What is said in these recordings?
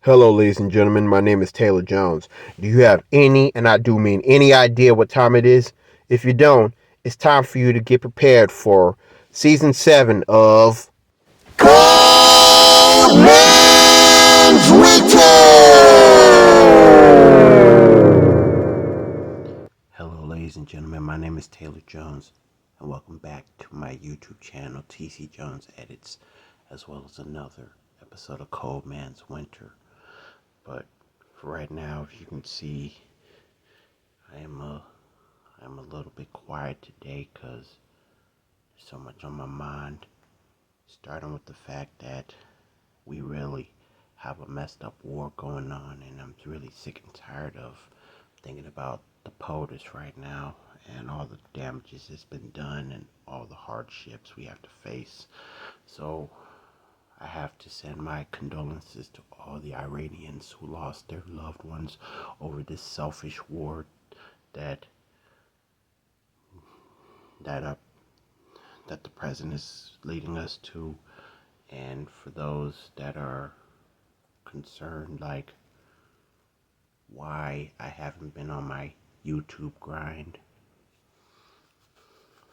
Hello, ladies and gentlemen. My name is Taylor Jones. Do you have any, and I do mean any idea what time it is? If you don't, it's time for you to get prepared for season 7 of Cold Man's Hello, ladies and gentlemen. My name is Taylor Jones, and welcome back to my YouTube channel, TC Jones Edits, as well as another episode of Cold Man's Winter. But for right now, as you can see, I'm a little bit quiet today because there's so much on my mind. Starting with the fact that we really have a messed up war going on, and I'm really sick and tired of thinking about the POTUS right now and all the damages that's been done and all the hardships we have to face. So I have to send my condolences to all the Iranians who lost their loved ones over this selfish war that that uh, that the president is leading us to. And for those that are concerned, like why I haven't been on my YouTube grind,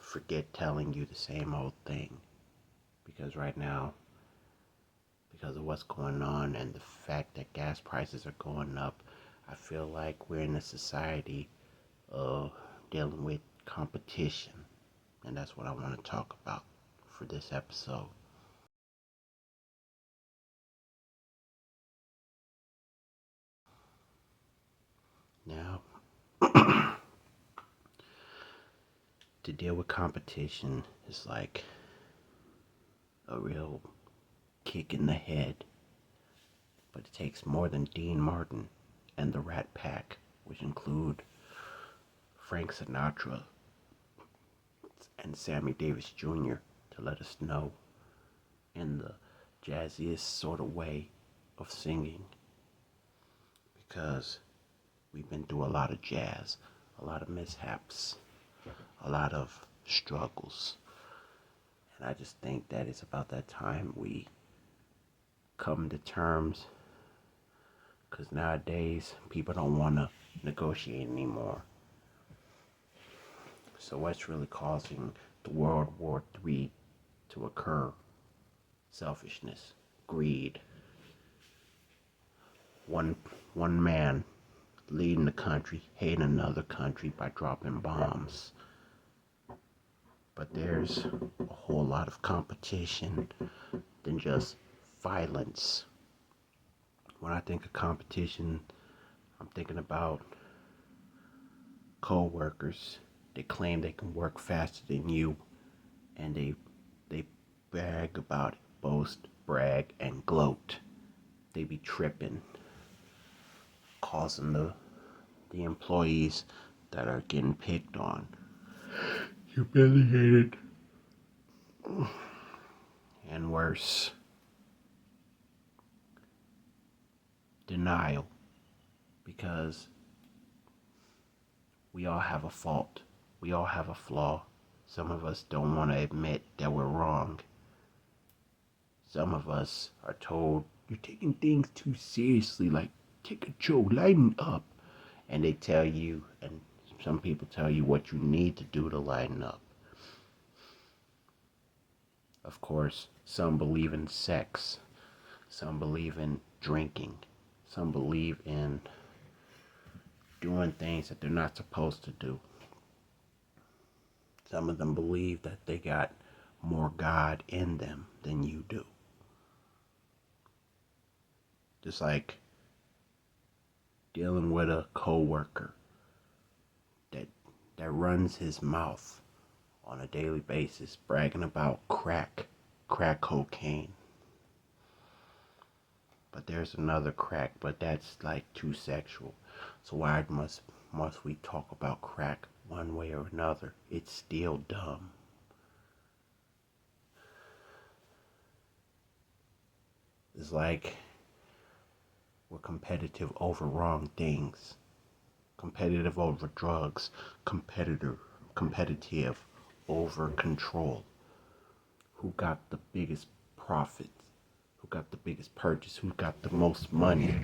forget telling you the same old thing. Because right now, because of what's going on and the fact that gas prices are going up, I feel like we're in a society of dealing with competition. And that's what I want to talk about for this episode. Now, to deal with competition is like a real kick in the head, but it takes more than Dean Martin and the Rat Pack, which include Frank Sinatra and Sammy Davis Jr., to let us know in the jazziest sort of way of singing, because we've been through a lot of jazz, a lot of mishaps, a lot of struggles, and I just think that it's about that time we come to terms, because nowadays people don't want to negotiate anymore. So what's really causing the World War III to occur? Selfishness, greed, one one man leading the country, hating another country by dropping bombs. But there's a whole lot of competition than just violence. When I think of competition, I'm thinking about co-workers. They claim they can work faster than you, and they brag about it, boast, brag, and gloat. They be tripping, causing the employees that are getting picked on humiliated and worse. Denial, because we all have a fault. We all have a flaw. Some of us don't want to admit that we're wrong. Some of us are told, you're taking things too seriously, like, take a joke, lighten up. And they tell you, and some people tell you what you need to do to lighten up. Of course, some believe in sex. Some believe in drinking. Some believe in doing things that they're not supposed to do. Some of them believe that they got more God in them than you do. Just like dealing with a coworker that that runs his mouth on a daily basis bragging about crack cocaine. But there's another crack, but that's like too sexual. So why must we talk about crack one way or another? It's still dumb. It's like we're competitive over wrong things. Competitive over drugs. Competitive over control. Who got the biggest profits? Who got the biggest purchase, who got the most money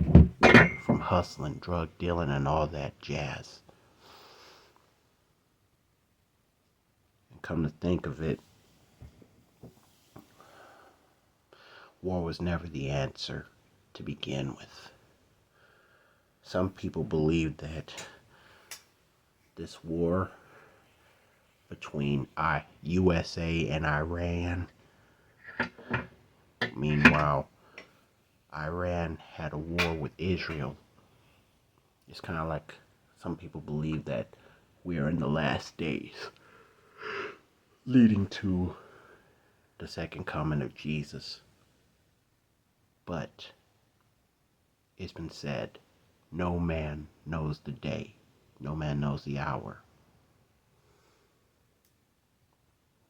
from hustling, drug dealing, and all that jazz. And come to think of it, war was never the answer to begin with. Some people believe that this war between USA and Iran, meanwhile, Iran had a war with Israel. It's kind of like some people believe that we are in the last days, leading to the second coming of Jesus. But it's been said, no man knows the day, no man knows the hour.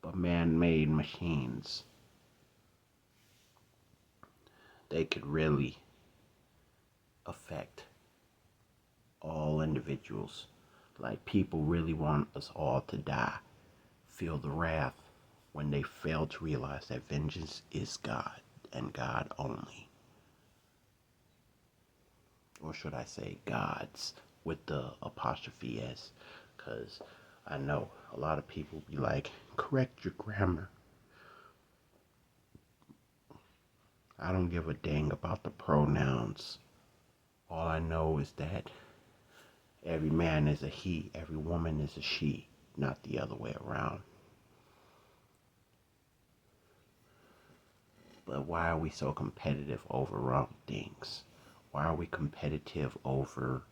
But man-made machines, they could really affect all individuals. Like, people really want us all to die, feel the wrath, when they fail to realize that vengeance is God and God only. Or should I say God's, with the apostrophe S, because I know a lot of people be like, correct your grammar. I don't give a dang about the pronouns. All I know is that every man is a he, every woman is a she, not the other way around. But why are we so competitive over wrong things? Why are we competitive over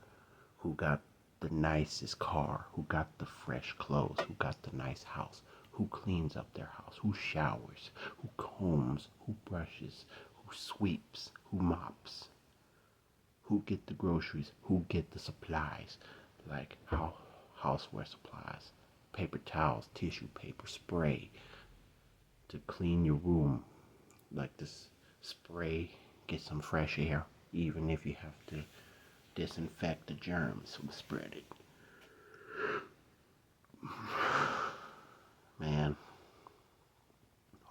who got the nicest car, who got the fresh clothes, who got the nice house, who cleans up their house, who showers, who combs, who brushes, who sweeps, who mops, who get the groceries, who get the supplies, like houseware supplies, paper towels, tissue paper, spray to clean your room, like this spray, get some fresh air, even if you have to disinfect the germs who spread it. Man,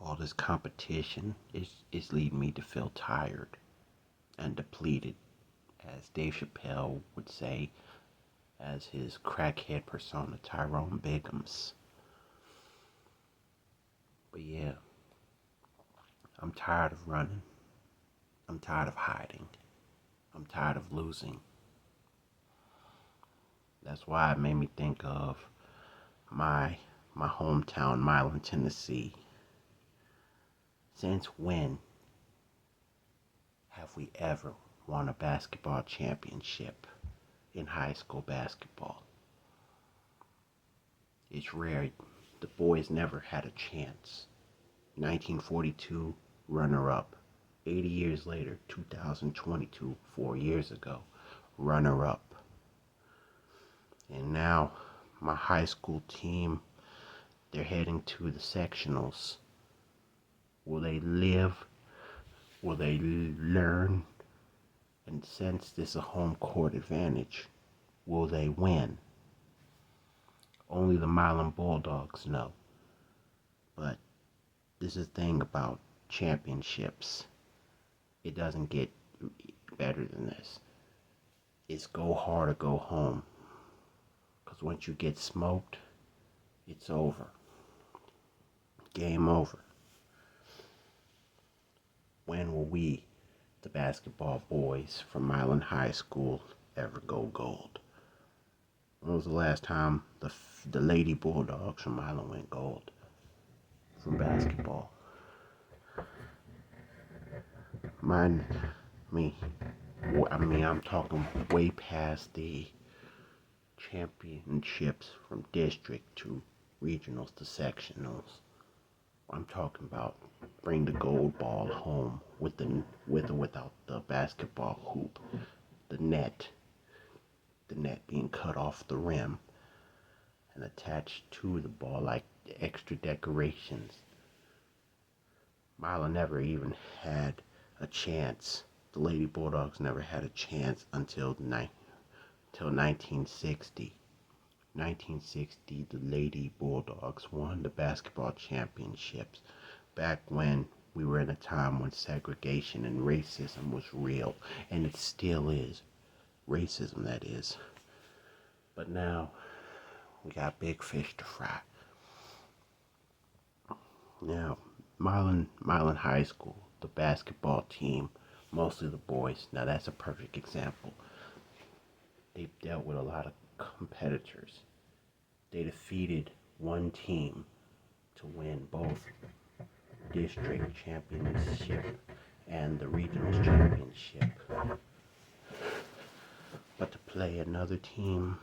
all this competition is leading me to feel tired and depleted, as Dave Chappelle would say, as his crackhead persona, Tyrone Biggums. But yeah, I'm tired of running. I'm tired of hiding. I'm tired of losing. That's why it made me think of my hometown, Milan, Tennessee. Since when have we ever won a basketball championship in high school basketball? It's rare. The boys never had a chance. 1942, runner-up. 80 years later, 2022, 4 years ago, runner-up. And now, my high school team, they're heading to the sectionals. Will they live? Will they learn? And since this is a home court advantage, will they win? Only the Milan Bulldogs know. But this is the thing about championships. It doesn't get better than this. It's go hard or go home. Because once you get smoked, it's over. Game over. When will we, the basketball boys from Milan High School, ever go gold? When was the last time the Lady Bulldogs from Milan went gold from basketball? I'm talking way past the championships from district to regionals to sectionals. I'm talking about bring the gold ball home with or without the basketball hoop, the net being cut off the rim and attached to the ball like extra decorations. Mila never even had a chance. The Lady Bulldogs never had a chance until 1960. 1960, the Lady Bulldogs won the basketball championships. Back when we were in a time when segregation and racism was real, and it still is. Racism, that is. But now, we got big fish to fry. Now, Milan High School, the basketball team, mostly the boys. Now, that's a perfect example. They've dealt with a lot of competitors. They defeated one team to win both district championship and the regional championship. But to play another team,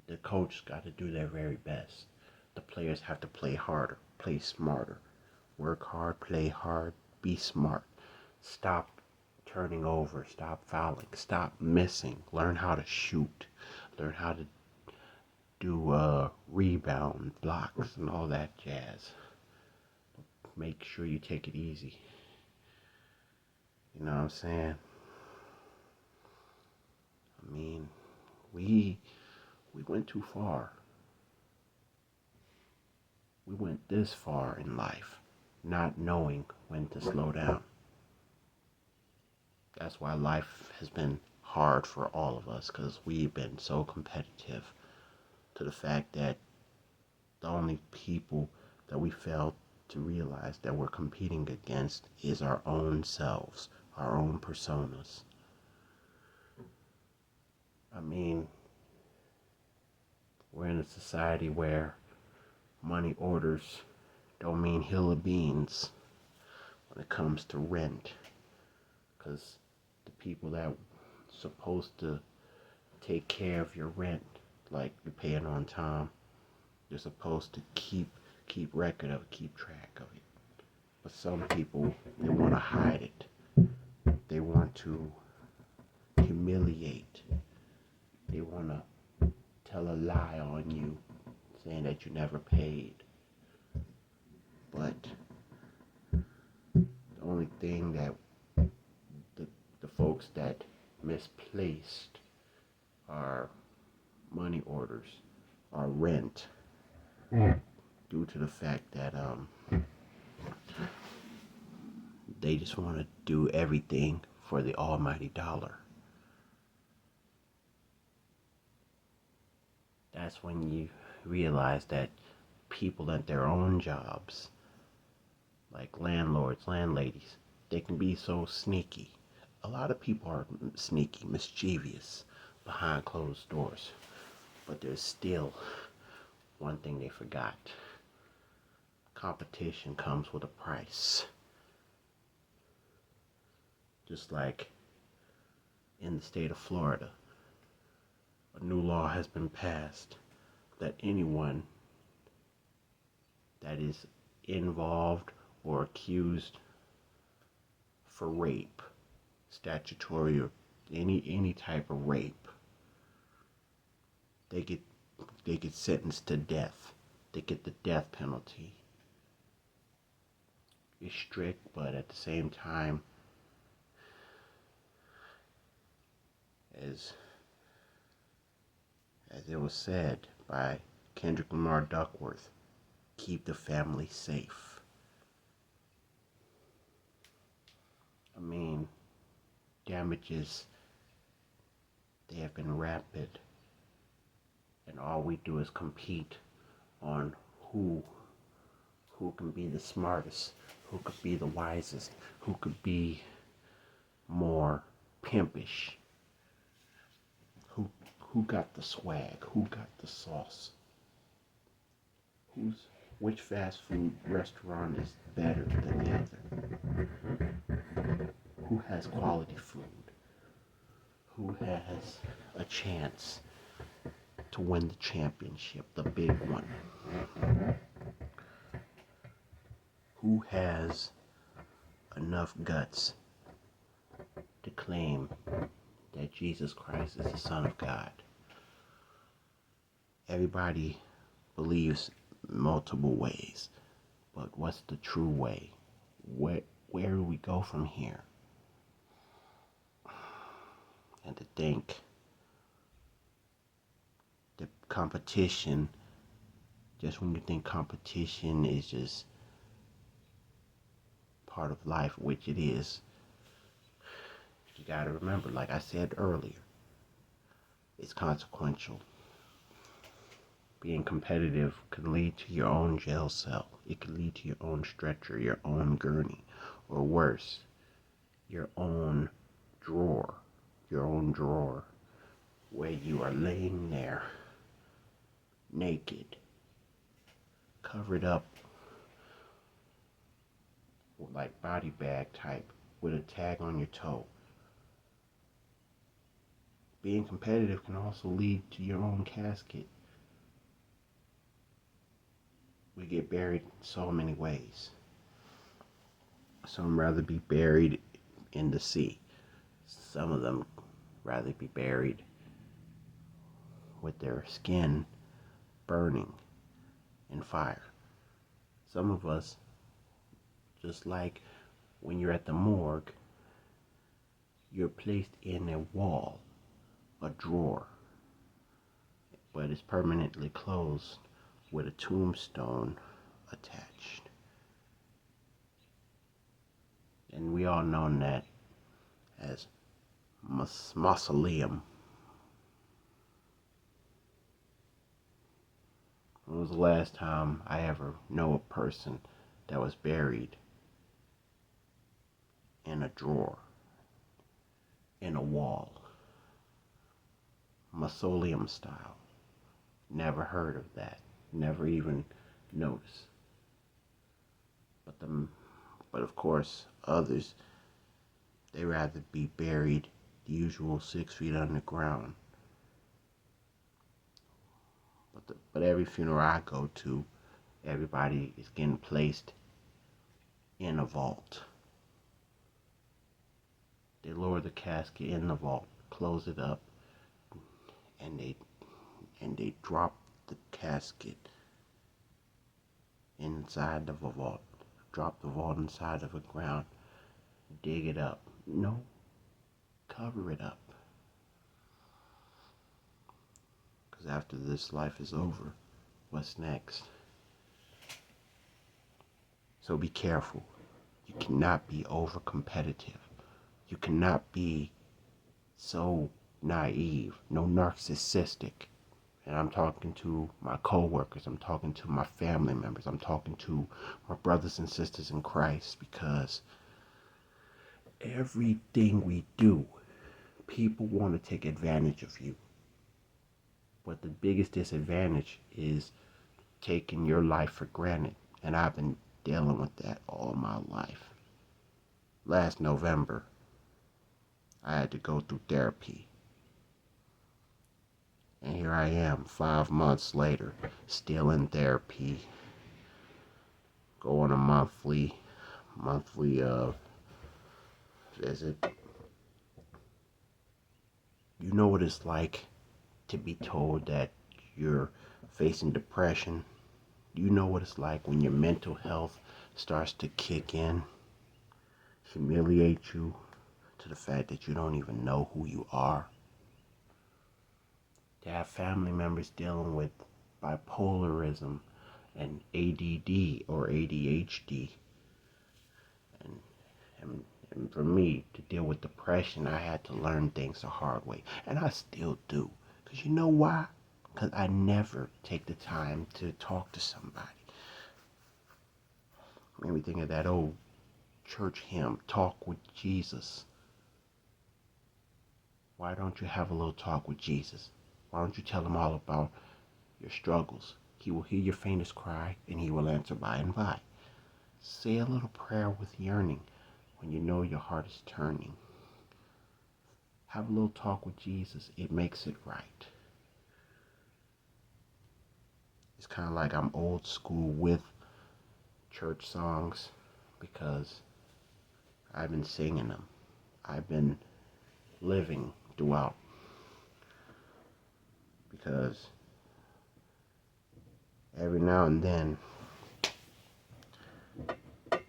the coach got to do their very best. The players have to play harder, play smarter, work hard, play hard, be smart. Stop turning over, stop fouling, stop missing, learn how to shoot, learn how to do rebound blocks and all that jazz. Make sure you take it easy. You know what I'm saying? I mean, we went too far. We went this far in life, not knowing when to slow down. That's why life has been hard for all of us, because we've been so competitive to the fact that the only people that we fail to realize that we're competing against is our own selves, our own personas. I mean, we're in a society where money orders don't mean hill of beans when it comes to rent, because the people that supposed to take care of your rent, like you're paying on time, you're supposed to keep record of it, keep track of it. But some people, they want to hide it. They want to humiliate. They want to tell a lie on you, saying that you never paid. But the only thing that the folks that misplaced our money orders, our rent, due to the fact that they just want to do everything for the almighty dollar. That's when you realize that people at their own jobs, like landlords, landladies, they can be so sneaky. A lot of people are sneaky, mischievous behind closed doors. But there's still one thing they forgot. Competition comes with a price. Just like in the state of Florida, a new law has been passed that anyone that is involved or accused for rape, statutory or any type of rape, they get sentenced to death. They get the death penalty. It's strict, but at the same time, as it was said by Kendrick Lamar Duckworth, keep the family safe. I mean, damages, they have been rapid, and all we do is compete on who can be the smartest, who could be the wisest, who could be more pimpish, who got the swag, who got the sauce, which fast food restaurant is better than the other, who has quality food, who has a chance to win the championship, the big one, who has enough guts to claim that Jesus Christ is the Son of God. Everybody believes multiple ways, but what's the true way? Where do we go from here? And to think the competition, just when you think competition is just part of life, which it is, you gotta remember, like I said earlier, it's consequential. Being competitive can lead to your own jail cell. It can lead to your own stretcher, your own gurney, or worse, your own drawer, where you are laying there naked, covered up like body bag type with a tag on your toe. Being competitive can also lead to your own casket. We get buried in so many ways. Some rather be buried in the sea. Some of them rather be buried with their skin burning in fire. Some of us, just like when you're at the morgue, you're placed in a wall, a drawer, but it's permanently closed with a tombstone attached. And we all know that as mausoleum. When was the last time I ever know a person that was buried in a drawer, in a wall, mausoleum style? Never heard of that. Never even noticed. But of course, others, they rather be buried the usual 6 feet underground. But every funeral I go to, everybody is getting placed in a vault. They lower the casket in the vault, close it up, and they drop the casket inside of a vault. Drop the vault inside of the ground, dig it up. No, cover it up. Because after this life is over, what's next? So be careful. You cannot be over competitive. You cannot be so naive, no narcissistic. And I'm talking to my coworkers, I'm talking to my family members, I'm talking to my brothers and sisters in Christ, because everything we do, people want to take advantage of you. But the biggest disadvantage is taking your life for granted. And I've been dealing with that all my life. Last November, I had to go through therapy. And here I am, 5 months later, still in therapy, going a monthly visit. You know what it's like to be told that you're facing depression. You know what it's like when your mental health starts to kick in, humiliate you to the fact that you don't even know who you are. To have family members dealing with bipolarism and ADD or ADHD. And for me to deal with depression, I had to learn things the hard way. And I still do. Because you know why? Because I never take the time to talk to somebody. Made me think of that old church hymn, Talk with Jesus. Why don't you have a little talk with Jesus? Why don't you tell him all about your struggles? He will hear your faintest cry, and he will answer by and by. Say a little prayer with yearning when you know your heart is turning. Have a little talk with Jesus. It makes it right. It's kind of like I'm old school with church songs because I've been singing them. I've been living throughout. Because every now and then,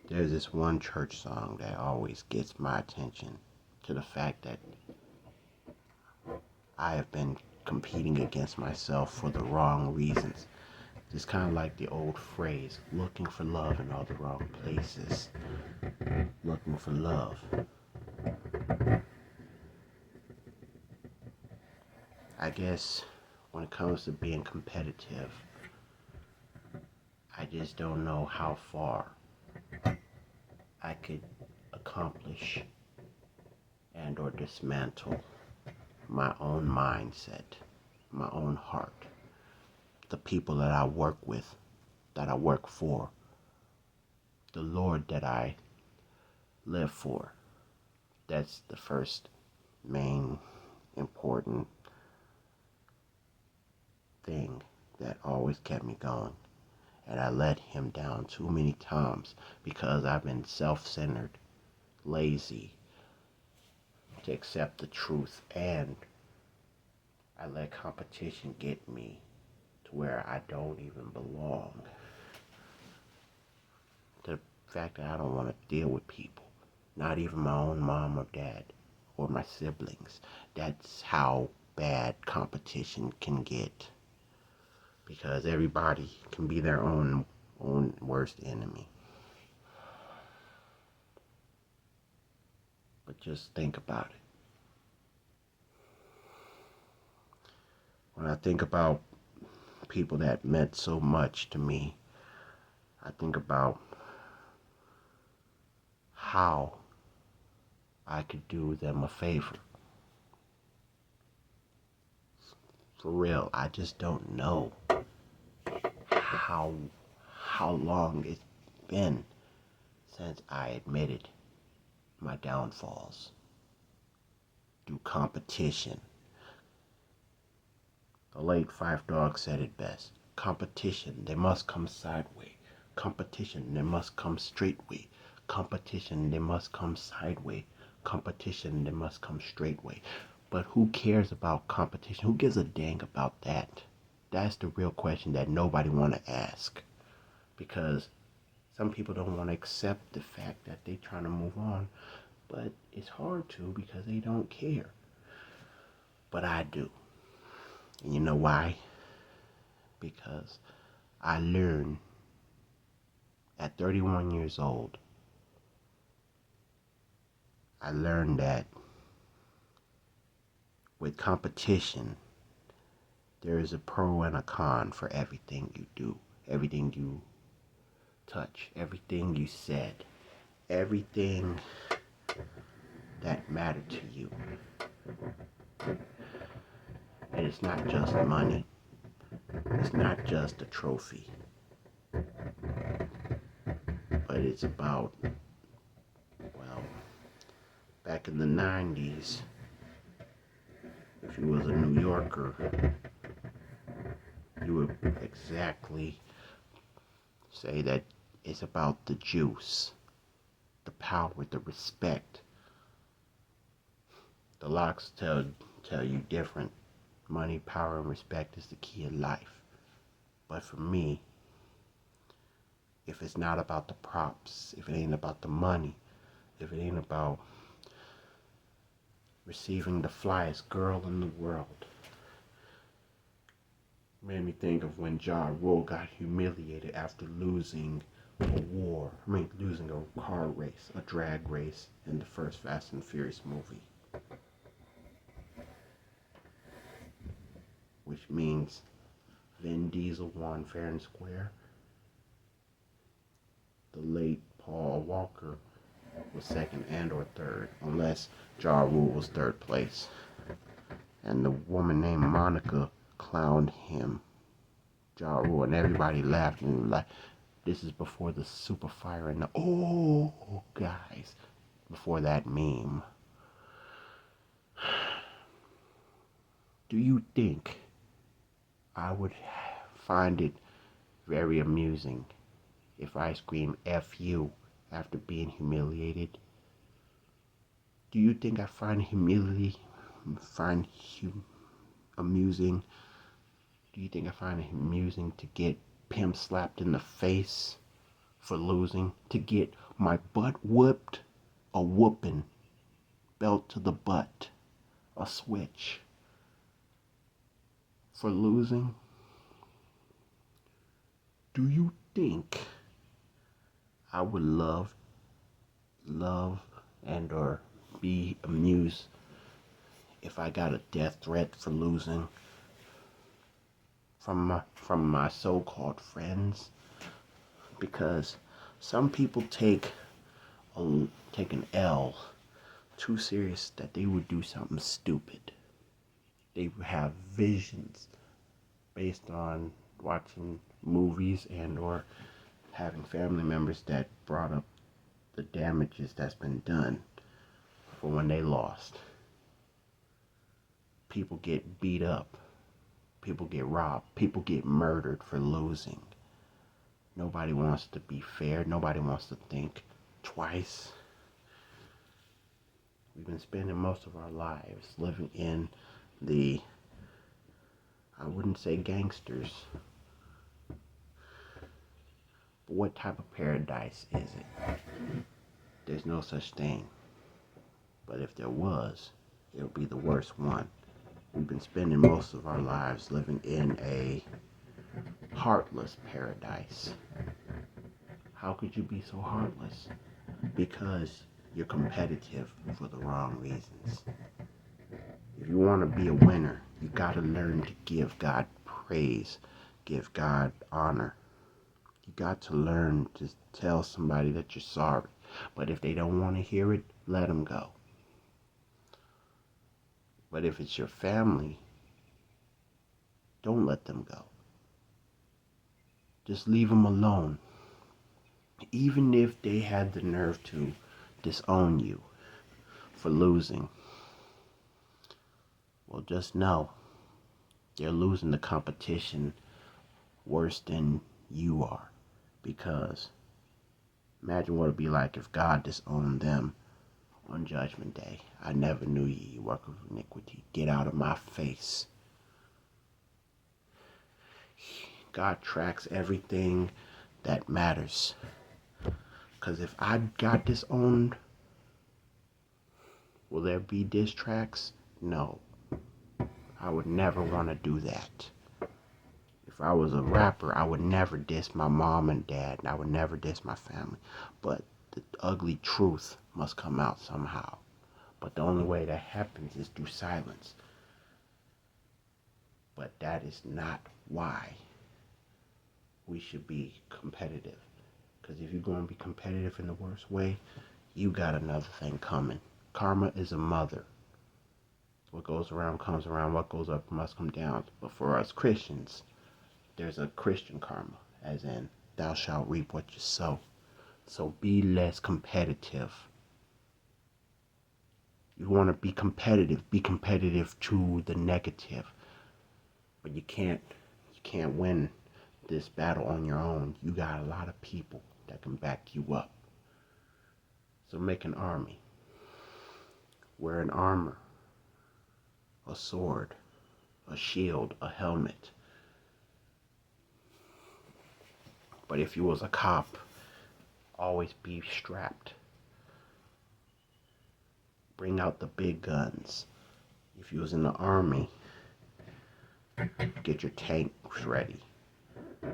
there's this one church song that always gets my attention, to the fact that I have been competing against myself for the wrong reasons. It's kind of like the old phrase, looking for love in all the wrong places. Looking for love. I guess when it comes to being competitive, I just don't know how far I could accomplish and or dismantle my own mindset, my own heart, the people that I work with, that I work for, the Lord that I live for. That's the first main important thing that always kept me going. And I let him down too many times because I've been self-centered, lazy to accept the truth, and I let competition get me to where I don't even belong. The fact that I don't want to deal with people, not even my own mom or dad or my siblings. That's how bad competition can get, because everybody can be their own worst enemy. But just think about it. When I think about people that meant so much to me, I think about how I could do them a favor. For real, I just don't know how long it's been since I admitted my downfalls through competition. The late Five Dog said it best. Competition, they must come sideways. Competition, they must come straightway. Competition, they must come sideways. Competition, they must come straightway. But who cares about competition? Who gives a dang about that? That's the real question that nobody want to ask. Because some people don't want to accept the fact that they're trying to move on. But it's hard to because they don't care. But I do. And you know why? Because I learned at 31 years old, I learned that with competition, there is a pro and a con for everything you do, everything you touch, everything you said, everything that mattered to you. And it's not just money. It's not just a trophy. But it's about, well, back in the 90s, if you was a New Yorker, you would exactly say that it's about the juice, the power, the respect. The locks tell you different. Money, power, and respect is the key of life. But for me, if it's not about the props, if it ain't about the money, if it ain't about receiving the flyest girl in the world, made me think of when Ja Rule got humiliated after losing losing a car race, a drag race in the first Fast and Furious movie. Which means Vin Diesel won fair and square. The late Paul Walker was second and or third, unless Ja Rule was third place. And the woman named Monica clowned him, Ja Rule, and everybody laughed and like, this is before the super fire and the guys, before that meme. Do you think I would find it very amusing if I scream F you after being humiliated? Do you think I find amusing? Do you think I find it amusing to get pimp slapped in the face for losing? To get my butt whooped? A whooping, belt to the butt, a switch for losing? Do you think I would love and or be amused if I got a death threat for losing from my so-called friends? Because some people take an L too serious that they would do something stupid. They have visions based on watching movies and or having family members that brought up the damages that's been done for when they lost. People get beat up. People get robbed. People get murdered for losing. Nobody wants to be fair. Nobody wants to think twice. We've been spending most of our lives living in I wouldn't say gangsters, but what type of paradise is it? There's no such thing. But if there was, it would be the worst one. We've been spending most of our lives living in a heartless paradise. How could you be so heartless? Because you're competitive for the wrong reasons. If you want to be a winner, you got to learn to give God praise, give God honor. You got to learn to tell somebody that you're sorry. But if they don't want to hear it, let them go. But if it's your family, don't let them go. Just leave them alone. Even if they had the nerve to disown you for losing, well, just know they're losing the competition worse than you are. Because imagine what it'd be like if God disowned them on Judgment Day. I never knew ye, work of iniquity. Get out of my face. God tracks everything that matters. Because if I got disowned, will there be diss tracks? No. I would never want to do that. If I was a rapper, I would never diss my mom and dad, and I would never diss my family. But the ugly truth must come out somehow. But the only way that happens is through silence. But that is not why we should be competitive. Because if you're going to be competitive in the worst way, you got another thing coming. Karma is a mother. What goes around comes around. What goes up must come down. But for us Christians, there's a Christian karma, as in, thou shalt reap what you sow. So be less competitive. You want to be competitive to the negative. But you can't win this battle on your own. You got a lot of people that can back you up. So make an army. Wear an armor, a sword, a shield, a helmet. But if you was a cop, always be strapped. Bring out the big guns. If you was in the army, get your tanks ready.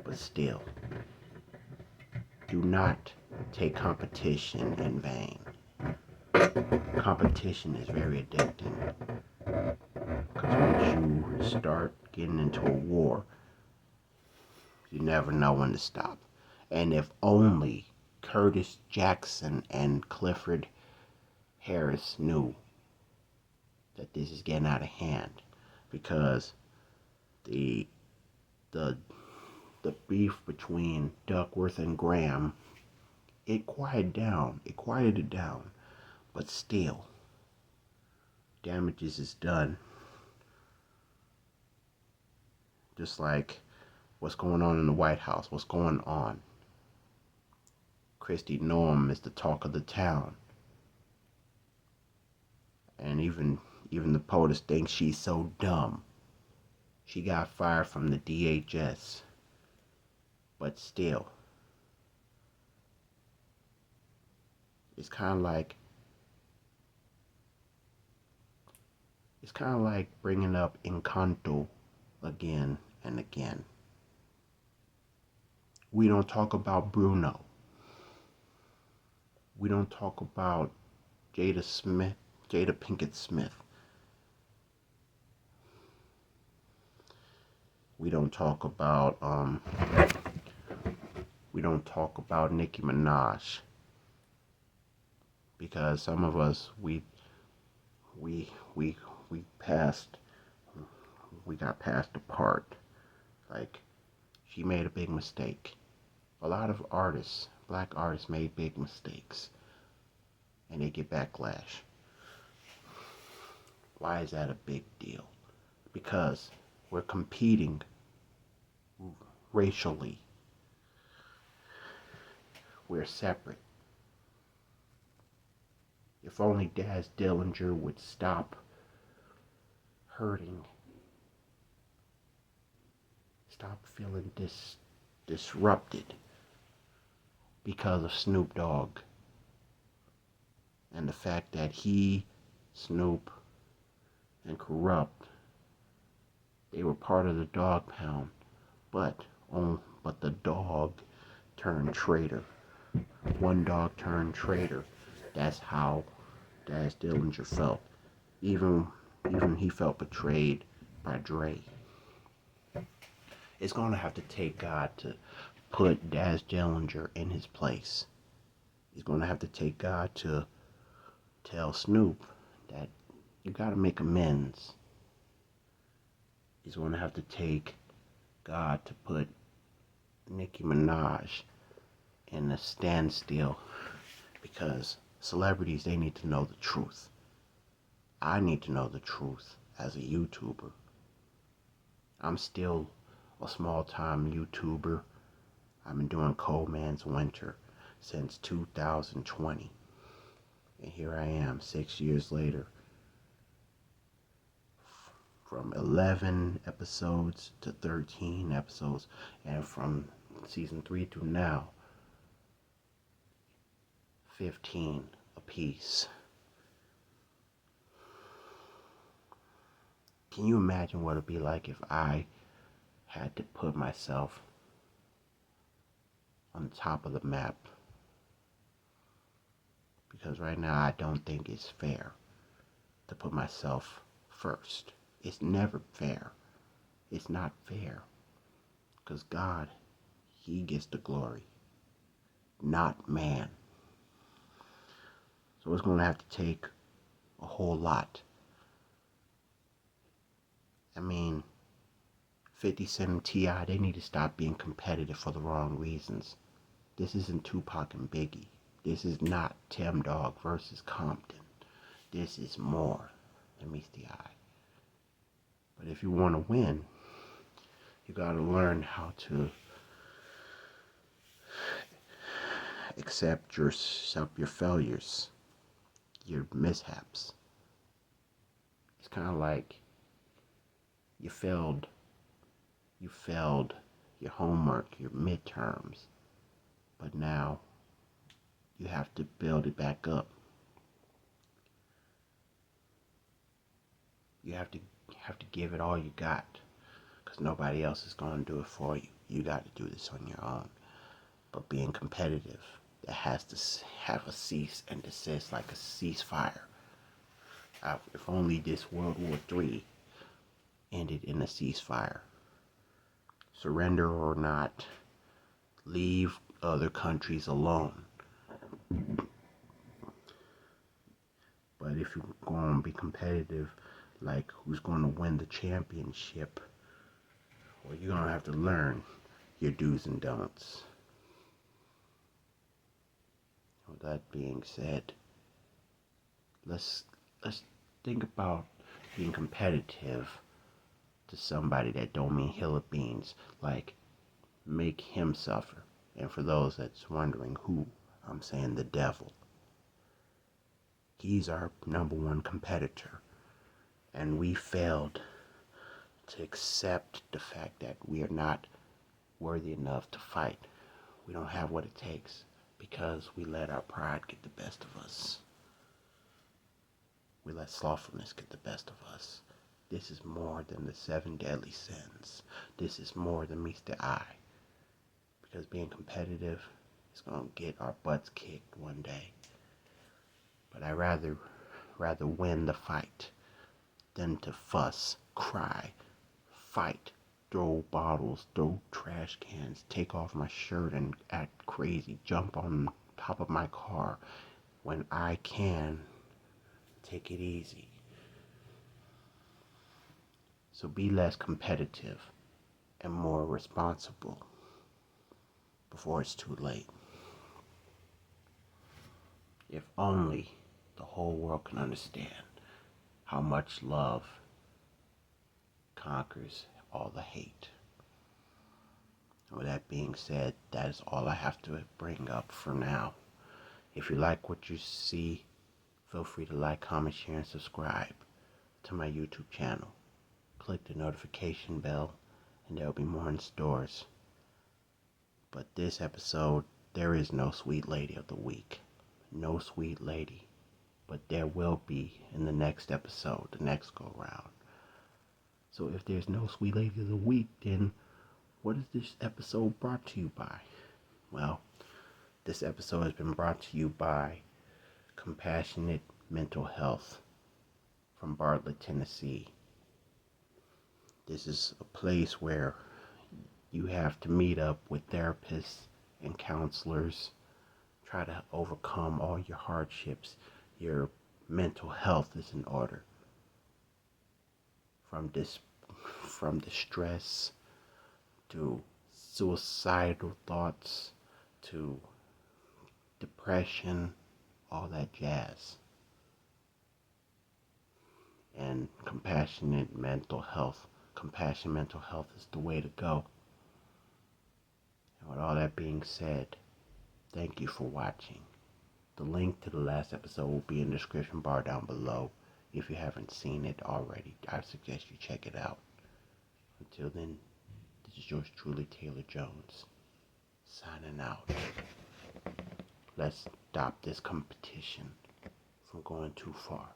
But still, do not take competition in vain. Competition is very addicting. Because once you start getting into a war, you never know when to stop. And if only Curtis Jackson and Clifford Harris knew that this is getting out of hand. Because the beef between Duckworth and Graham, it quieted down. But still, damages is done. Just like what's going on in the White House, what's going on. Kristi Noem is the talk of the town. And even the POTUS thinks she's so dumb. She got fired from the DHS. But still, it's kind of like bringing up Encanto again and again. We don't talk about Bruno. We don't talk about Jada Smith, Jada Pinkett Smith. We don't talk about Nicki Minaj, because some of us we we we passed we got past the part. Like, she made a big mistake. A lot of artists, black artists, made big mistakes and they get backlash. Why is that a big deal? Because we're competing racially. We're separate. If only Daz Dillinger would stop hurting, stop feeling disrupted because of Snoop Dogg and the fact that he, Snoop, and Corrupt, they were part of the Dog Pound, but the dog turned traitor. One dog turned traitor. That's how Daz Dillinger felt. Even he felt betrayed by Dre. It's gonna have to take God to put Daz Dillinger in his place. He's gonna have to take God to tell Snoop that you gotta make amends. He's gonna have to take God to put Nicki Minaj in a standstill, because celebrities, they need to know the truth. I need to know the truth as a YouTuber. I'm still a small time YouTuber. I've been doing Cold Man's Winter since 2020. And here I am 6 years later, from 11 episodes to 13 episodes, and from season 3 to now, 15 apiece. Can you imagine what it'd be like if I had to put myself on the top of the map? Because right now I don't think it's fair to put myself first. It's never fair. It's not fair. Because God, He gets the glory, not man. So it's going to have to take a whole lot. I mean, 50 Cent and T.I., they need to stop being competitive for the wrong reasons. This isn't Tupac and Biggie. This is not Tim Dog versus Compton. This is more than meets the eye. But if you want to win, you got to learn how to accept your failures, your mishaps. It's kind of like you failed your homework, your midterms, but now you have to build it back up. You have to give it all you got, because nobody else is going to do it for you. You got to do this on your own. But being competitive, that has to have a cease and desist, like a ceasefire. If only this World War III ended in a ceasefire. Surrender or not, leave other countries alone. But if you're going to be competitive, like who's going to win the championship, well, you're going to have to learn your do's and don'ts. With that being said, let's think about being competitive to somebody that don't mean hill of beans, like make him suffer. And for those that's wondering who, I'm saying the devil. He's our number one competitor, and we failed to accept the fact that we are not worthy enough to fight. We don't have what it takes because we let our pride get the best of us. We let slothfulness get the best of us. This is more than the 7 deadly sins. This is more than meets the eye. because being competitive is going to get our butts kicked one day. But I'd rather win the fight than to fuss, cry, fight, throw bottles, throw trash cans, take off my shirt and act crazy, jump on top of my car when I can take it easy. So be less competitive and more responsible before it's too late. If only the whole world can understand how much love conquers all the hate. With that being said, that is all I have to bring up for now. If you like what you see, feel free to like, comment, share, and subscribe to my YouTube channel. Click the notification bell, and there will be more in stores. But this episode, there is no sweet lady of the week. No sweet lady. But there will be in the next episode, the next go round. So if there's no sweet lady of the week, then what is this episode brought to you by? Well, this episode has been brought to you by Compassionate Mental Health from Bartlett, Tennessee. This is a place where you have to meet up with therapists and counselors, try to overcome all your hardships. Your mental health is in order. From distress to suicidal thoughts to depression, all that jazz. And compassionate mental health is the way to go. And with all that being said, thank you for watching. The link to the last episode will be in the description bar down below. If you haven't seen it already, I suggest you check it out. Until then, this is yours truly, Taylor Jones, signing out. Let's stop this competition from going too far.